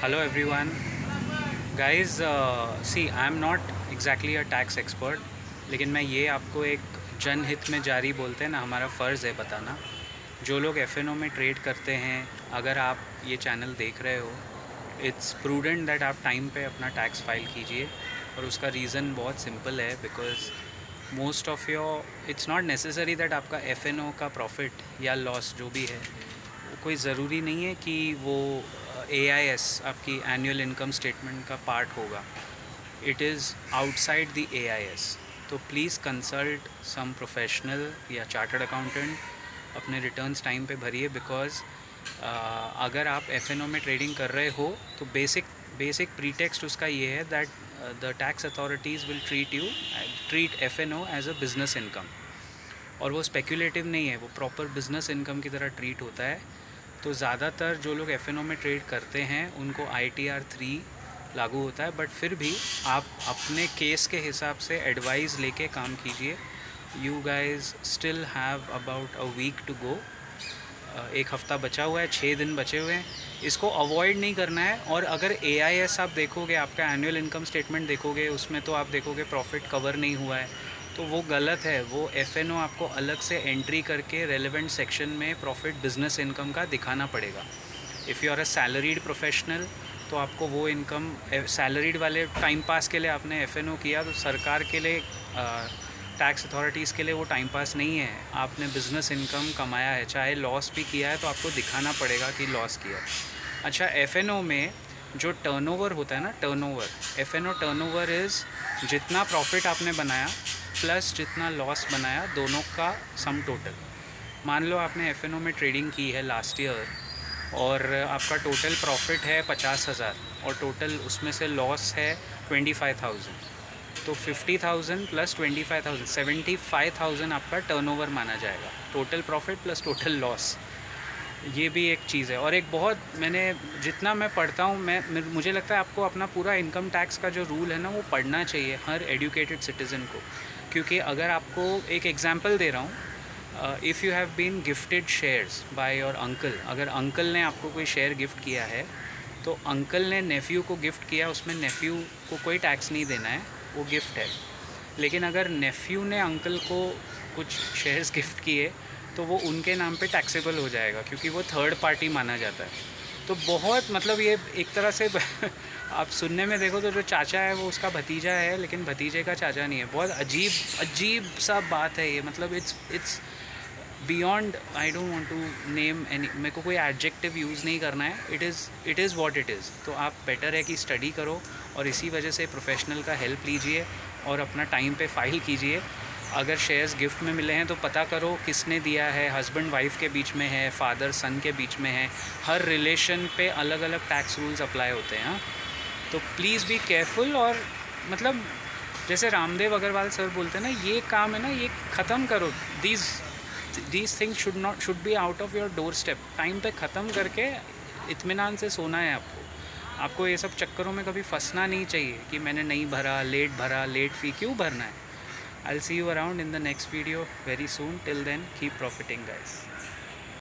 Hello everyone. Guys, see I am not exactly a tax expert, लेकिन मैं ये आपको एक जनहित में जारी बोलते हैं ना, हमारा फ़र्ज़ है बताना। जो लोग एफ में ट्रेड करते हैं, अगर आप ये चैनल देख रहे हो, इट्स प्रूडेंट दैट आप टाइम पे अपना टैक्स फाइल कीजिए। और उसका रीज़न बहुत सिंपल है, because most of your it's not necessary that आपका एफ का प्रॉफिट या लॉस जो भी है, कोई ज़रूरी नहीं है कि वो AIS आपकी एनुअल इनकम स्टेटमेंट का पार्ट होगा। It is outside the AIS। तो प्लीज़ कंसल्ट सम प्रोफेशनल या चार्टर्ड अकाउंटेंट, अपने रिटर्न्स टाइम पे भरिए। बिकॉज़ अगर आप एफ में ट्रेडिंग कर रहे हो तो बेसिक प्रीटेक्स्ट उसका ये है that the tax authorities will treat F as a business income. और वो स्पेक्यूलेटिव नहीं है, वो प्रॉपर बिज़नेस इनकम की तरह ट्रीट होता है। तो ज़्यादातर जो लोग एफ में ट्रेड करते हैं उनको ITR 3 लागू होता है, बट फिर भी आप अपने केस के हिसाब से एडवाइस लेके काम कीजिए। You guys still have about a week to go. एक हफ़्ता बचा हुआ है, 6 दिन बचे हुए हैं। इसको अवॉइड नहीं करना है। और अगर AIS आप देखोगे, आपका एनुअल इनकम स्टेटमेंट देखोगे, उसमें तो आप देखोगे प्रॉफिट कवर नहीं हुआ है, तो वो गलत है। वो FNO आपको अलग से एंट्री करके रेलेवेंट सेक्शन में प्रॉफिट बिजनेस इनकम का दिखाना पड़ेगा। If you are a salaried professional तो आपको वो इनकम, सैलरीड वाले टाइम पास के लिए आपने FNO किया, तो सरकार के लिए, टैक्स अथॉरिटीज़ के लिए वो टाइम पास नहीं है। आपने बिज़नेस इनकम कमाया है, चाहे लॉस भी किया है तो आपको दिखाना पड़ेगा कि लॉस किया है। अच्छा, FNO में जो टर्नओवर होता है ना, FNO टर्नओवर इज़ जितना प्रॉफिट आपने बनाया प्लस जितना लॉस बनाया, दोनों का सम टोटल। मान लो आपने FNO में ट्रेडिंग की है लास्ट ईयर और आपका टोटल प्रॉफिट है 50,000 और टोटल उसमें से लॉस है 25,000। तो 50,000 प्लस 25,000, 75,000 आपका टर्नओवर माना जाएगा, total profit plus total loss. ये भी एक चीज़ है। और एक बहुत, जितना मैं पढ़ता हूँ, मुझे लगता है आपको अपना पूरा इनकम टैक्स का जो रूल है ना, वो पढ़ना चाहिए हर एजुकेटेड सिटीज़न को। क्योंकि अगर आपको एक एग्जांपल दे रहा हूँ, if you have been gifted shares by your uncle, अगर अंकल ने आपको कोई शेयर गिफ्ट किया है तो अंकल ने नेफ्यू को गिफ्ट किया, उसमें नेफ्यू को कोई टैक्स नहीं देना है, वो गिफ्ट है। लेकिन अगर नेफ्यू ने अंकल को कुछ शेयर्स गिफ्ट किए तो वो उनके नाम पे टैक्सेबल हो जाएगा, क्योंकि वो थर्ड पार्टी माना जाता है। तो बहुत, मतलब ये एक तरह से आप सुनने में देखो तो जो चाचा है वो उसका भतीजा है, लेकिन भतीजे का चाचा नहीं है। बहुत अजीब अजीब सा बात है ये। मतलब it's beyond, I don't want to name any, मेरे को कोई एडजेक्टिव यूज़ नहीं करना है। It is what it is. तो आप बेटर है कि स्टडी करो और इसी वजह से प्रोफेशनल का हेल्प लीजिए और अपना टाइम पे फाइल कीजिए। अगर शेयर्स गिफ्ट में मिले हैं तो पता करो किसने दिया है, हस्बैंड वाइफ के बीच में है, फादर सन के बीच में है। हर रिलेशन पे अलग अलग टैक्स रूल्स अप्लाई होते हैं। हाँ, तो प्लीज़ बी केयरफुल। और मतलब जैसे रामदेव अग्रवाल सर बोलते हैं ना, ये काम है ना, ये ख़त्म करो। These things should be out of your door step. Time पे ख़त्म करके इत्मीनान से सोना है आपको ये सब चक्करों में कभी फंसना नहीं चाहिए कि मैंने नहीं भरा, लेट फ़ी क्यों भरना है। I'll see you around in the next video very soon. Till then, keep profiting, guys.